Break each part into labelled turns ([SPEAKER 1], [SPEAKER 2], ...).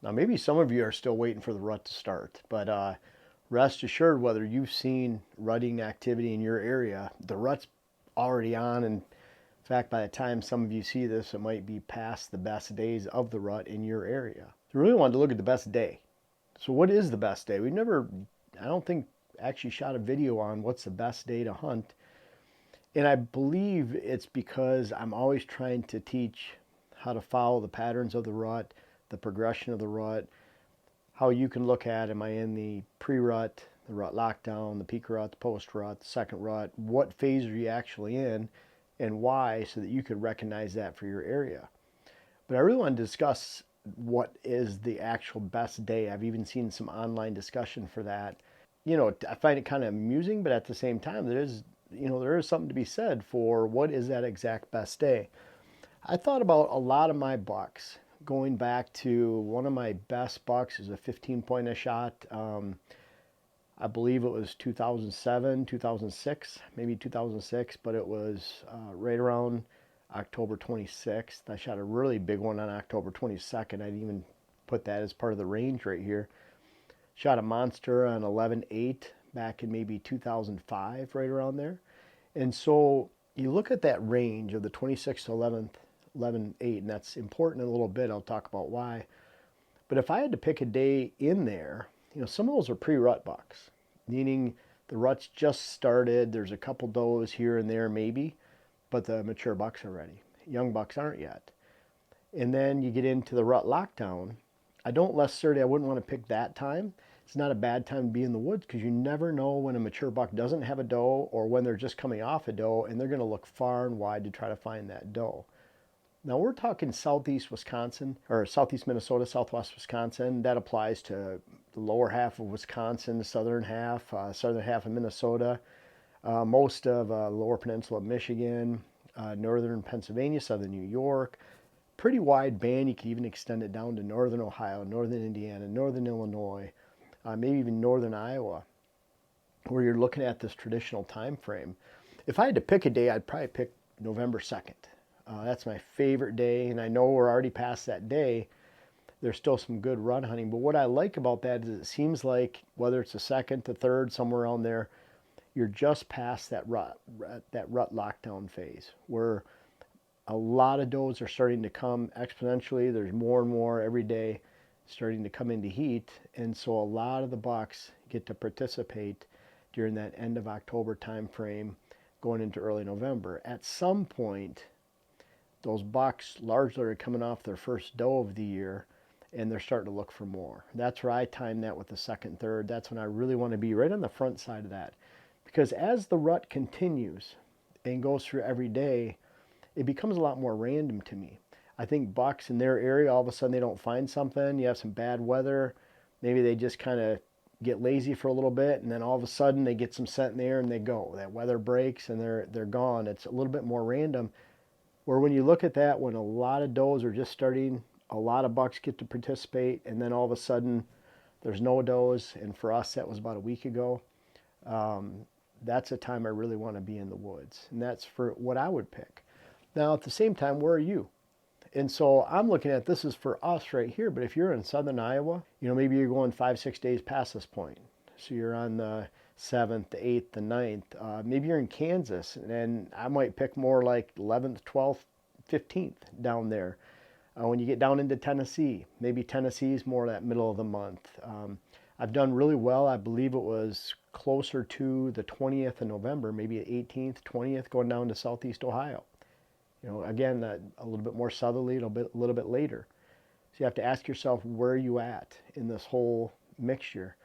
[SPEAKER 1] Now, maybe some of you are still waiting for the rut to start, but rest assured, whether you've seen rutting activity in your area, the rut's already on. And in fact, by the time some of you see this, it might be past the best days of the rut in your area. So, we really wanted to look at the best day. So, what is the best day? We've never, I don't think, actually shot a video on what's the best day to hunt. And I believe it's because I'm always trying to teach how to follow the patterns of the rut, the progression of the rut, how you can look at, am I in the pre-rut, the rut lockdown, the peak rut, the post-rut, the second rut, what phase are you actually in and why, so that you could recognize that for your area. But I really want to discuss what is the actual best day. I've even seen some online discussion for that. I find it kind of amusing, but at the same time, there is something to be said for what is that exact best day. I thought about a lot of my bucks going back to one of my best bucks is a 15 point I shot. I believe it was 2007, 2006, maybe 2006, but it was right around October 26th. I shot a really big one on October 22nd. I'd even put that as part of the range right here. Shot a monster on 11.8 back in maybe 2005, right around there. And so you look at that range of the 26th to 11.8, and that's important in a little bit. I'll talk about why. But if I had to pick a day in there, some of those are pre-rut bucks, meaning the rut's just started. There's a couple does here and there maybe, but the mature bucks are ready. Young bucks aren't yet. And then you get into the rut lockdown. I wouldn't want to pick that time. It's not a bad time to be in the woods because you never know when a mature buck doesn't have a doe or when they're just coming off a doe and they're going to look far and wide to try to find that doe. Now we're talking southeast Wisconsin or southeast Minnesota, southwest Wisconsin. That applies to the lower half of Wisconsin, the southern half of Minnesota, most of lower peninsula of Michigan, northern Pennsylvania, southern New York. Pretty wide band. You can even extend it down to northern Ohio, northern Indiana, northern Illinois, maybe even northern Iowa, where you're looking at this traditional time frame. If I had to pick a day, I'd probably pick November 2nd. That's my favorite day, and I know we're already past that day. There's still some good rut hunting, but what I like about that is it seems like whether it's the second to third, somewhere around there, you're just past that rut lockdown phase where a lot of does are starting to come exponentially. There's more and more every day starting to come into heat, and so a lot of the bucks get to participate during that end of October time frame going into early November. At some point, those bucks largely are coming off their first doe of the year and they're starting to look for more. That's where I time that with the second, third. That's when I really want to be right on the front side of that. Because as the rut continues and goes through every day, it becomes a lot more random to me. I think bucks in their area, all of a sudden they don't find something. You have some bad weather. Maybe they just kind of get lazy for a little bit, and then all of a sudden they get some scent in the air and they go. That weather breaks and they're gone. It's a little bit more random. Where when you look at that, when a lot of does are just starting, a lot of bucks get to participate, and then all of a sudden there's no does, and for us that was about a week ago. That's a time I really want to be in the woods, and that's for what I would pick. Now, at the same time, where are you? And so I'm looking at this is for us right here, but if you're in southern Iowa, maybe you're going 5-6 days past this point. So you're on the 7th, the 8th, the 9th. Maybe you're in Kansas, and I might pick more like 11th, 12th, 15th down there. When you get down into Tennessee, maybe Tennessee's more that middle of the month. I've done really well. I believe it was closer to the 20th of November, maybe the 18th, 20th, going down to southeast Ohio. Again, a little bit more southerly, a little bit later. So you have to ask yourself, where are you at in this whole mixture?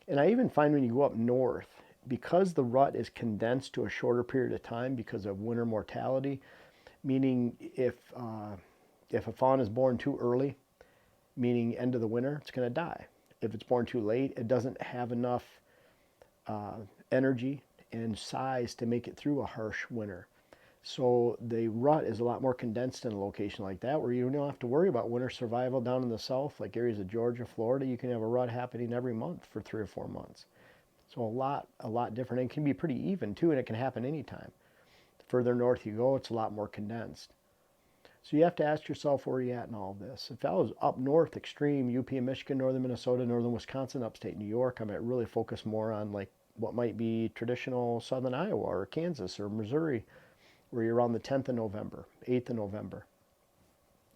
[SPEAKER 1] And I even find when you go up north, because the rut is condensed to a shorter period of time because of winter mortality, meaning if a fawn is born too early, meaning end of the winter, it's going to die. If it's born too late, it doesn't have enough energy and size to make it through a harsh winter. So the rut is a lot more condensed in a location like that, where you don't have to worry about winter survival. Down in the south, like areas of Georgia, Florida, you can have a rut happening every month for 3 or 4 months. So a lot different. And it can be pretty even too, and it can happen anytime. The further north you go, it's a lot more condensed. So you have to ask yourself where you're at in all of this. If I was up north, extreme, UP and Michigan, northern Minnesota, northern Wisconsin, upstate New York, I might really focus more on like what might be traditional southern Iowa or Kansas or Missouri, where you're around the 10th of November, 8th of November.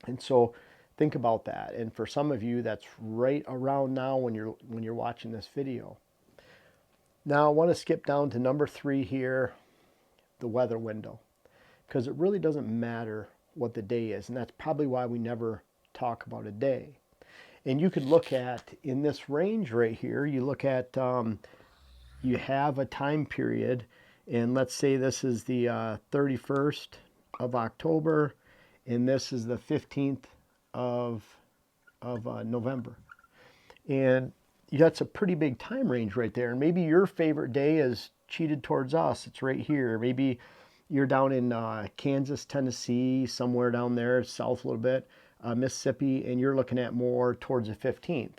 [SPEAKER 1] And so think about that. And for some of you, that's right around now when you're watching this video. Now I want to skip down to number 3 here, the weather window, because it really doesn't matter what the day is, and that's probably why we never talk about a day. And you could look at, in this range right here, you look at, you have a time period, and let's say this is the 31st of October, and this is the 15th of November. And that's a pretty big time range right there. And maybe your favorite day is cheated towards us. It's right here. Maybe you're down in Kansas, Tennessee, somewhere down there, south a little bit, Mississippi, and you're looking at more towards the 15th.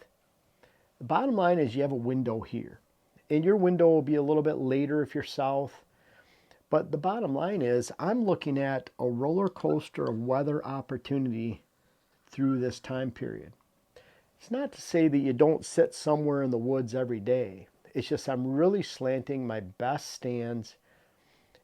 [SPEAKER 1] The bottom line is you have a window here. And your window will be a little bit later if you're south. But the bottom line is I'm looking at a roller coaster of weather opportunity through this time period. It's not to say that you don't sit somewhere in the woods every day. It's just I'm really slanting my best stands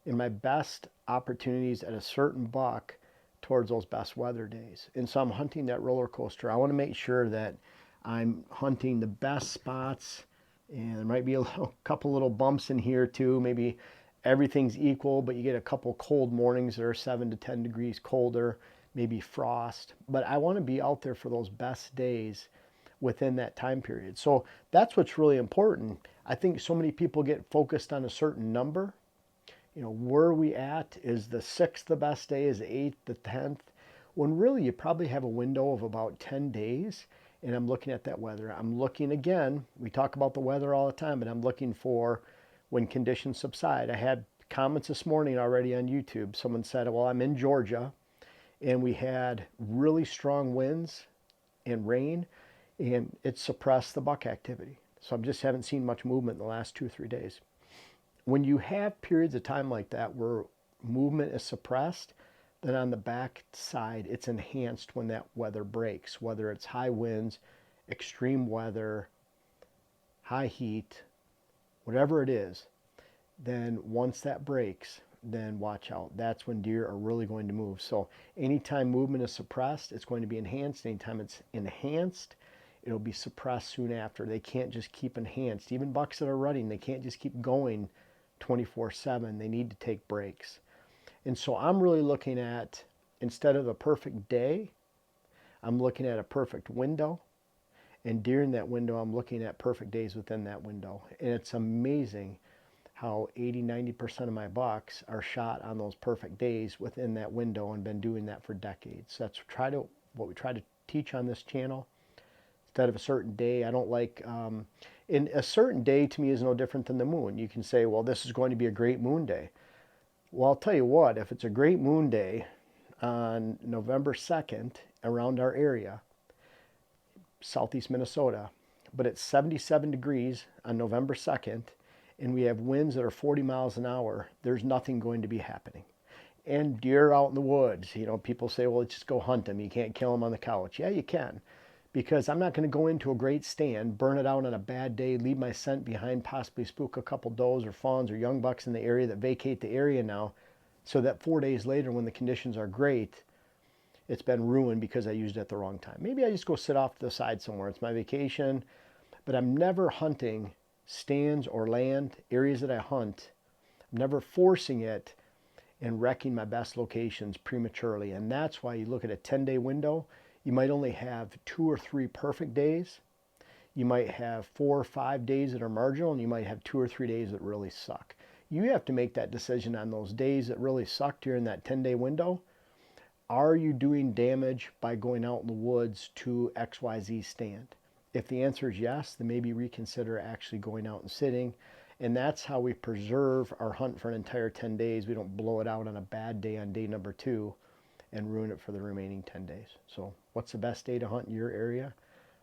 [SPEAKER 1] and my best opportunities at a certain buck towards those best weather days. And so I'm hunting that roller coaster. I want to make sure that I'm hunting the best spots, and there might be a couple little bumps in here too. Maybe everything's equal, but you get a couple cold mornings that are 7 to 10 degrees colder, maybe frost. But I want to be out there for those best days within that time period. So that's what's really important. I think so many people get focused on a certain number. You know, where are we at? Is the 6th the best day? Is the 8th, the 10th? When really you probably have a window of about 10 days. And I'm looking at that weather. I'm looking again, we talk about the weather all the time, but I'm looking for when conditions subside. I had comments this morning already on YouTube. Someone said, well, I'm in Georgia and we had really strong winds and rain, and it suppressed the buck activity. So I just haven't seen much movement in the last 2 or 3 days. When you have periods of time like that where movement is suppressed, then on the back side it's enhanced when that weather breaks, whether it's high winds, extreme weather, high heat, whatever it is. Then once that breaks, then watch out. That's when deer are really going to move. So anytime movement is suppressed, it's going to be enhanced. Anytime it's enhanced, it'll be suppressed soon after. They can't just keep enhanced. Even bucks that are running, they can't just keep going 24/7. They need to take breaks. And so I'm really looking at, instead of a perfect day, I'm looking at a perfect window. And during that window, I'm looking at perfect days within that window. And it's amazing how 80-90% of my bucks are shot on those perfect days within that window, and been doing that for decades. So that's what we try to teach on this channel. Instead of a certain day, I don't like, and a certain day to me is no different than the moon. You can say, well, this is going to be a great moon day. Well, I'll tell you what, if it's a great moon day on November 2nd around our area, southeast Minnesota, but it's 77 degrees on November 2nd, and we have winds that are 40 miles an hour, there's nothing going to be happening. And deer out in the woods, you know, people say, well, just go hunt them. You can't kill them on the couch. Yeah, you can. Because I'm not going to go into a great stand, burn it out on a bad day, leave my scent behind, possibly spook a couple does or fawns or young bucks in the area that vacate the area now, so that 4 days later when the conditions are great, it's been ruined because I used it at the wrong time. Maybe I just go sit off to the side somewhere. It's my vacation, but I'm never hunting stands or land, areas that I hunt. I'm never forcing it and wrecking my best locations prematurely. And that's why you look at a 10-day window, you might only have 2 or 3 perfect days. You might have 4 or 5 days that are marginal, and you might have 2 or 3 days that really suck. You have to make that decision on those days that really suck during that 10-day window. Are you doing damage by going out in the woods to XYZ stand? If the answer is yes, then maybe reconsider actually going out and sitting. And that's how we preserve our hunt for an entire 10 days. We don't blow it out on a bad day on day number 2 and ruin it for the remaining 10 days. So what's the best day to hunt in your area?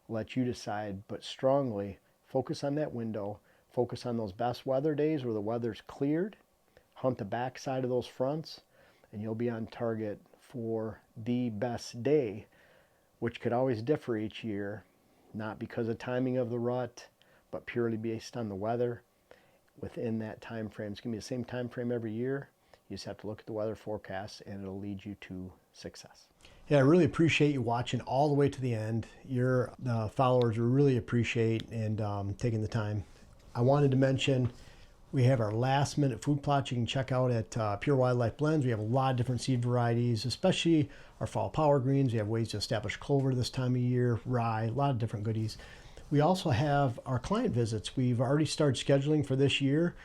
[SPEAKER 1] Let you decide, but strongly focus on that window. Focus on those best weather days where the weather's cleared. Hunt the backside of those fronts, and you'll be on target for the best day, which could always differ each year, not because of timing of the rut, but purely based on the weather within that time frame. It's going to be the same time frame every year. You just have to look at the weather forecast and it'll lead you to success. Yeah, I really appreciate you watching all the way to the end. Your followers will really appreciate and taking the time. I wanted to mention we have our last minute food plots you can check out at Pure Wildlife Blends. We have a lot of different seed varieties, especially our fall power greens. We have ways to establish clover this time of year, rye, a lot of different goodies. We also have our client visits. We've already started scheduling for this year,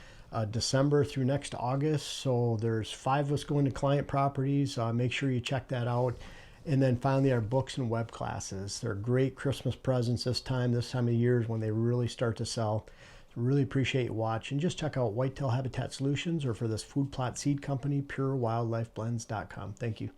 [SPEAKER 1] December through next August. So there's 5 of us going to client properties. Make sure you check that out. And then finally, our books and web classes. They're great Christmas presents this time of year is when they really start to sell. So really appreciate you watching. Just check out Whitetail Habitat Solutions or for this food plot seed company, purewildlifeblends.com. Thank you.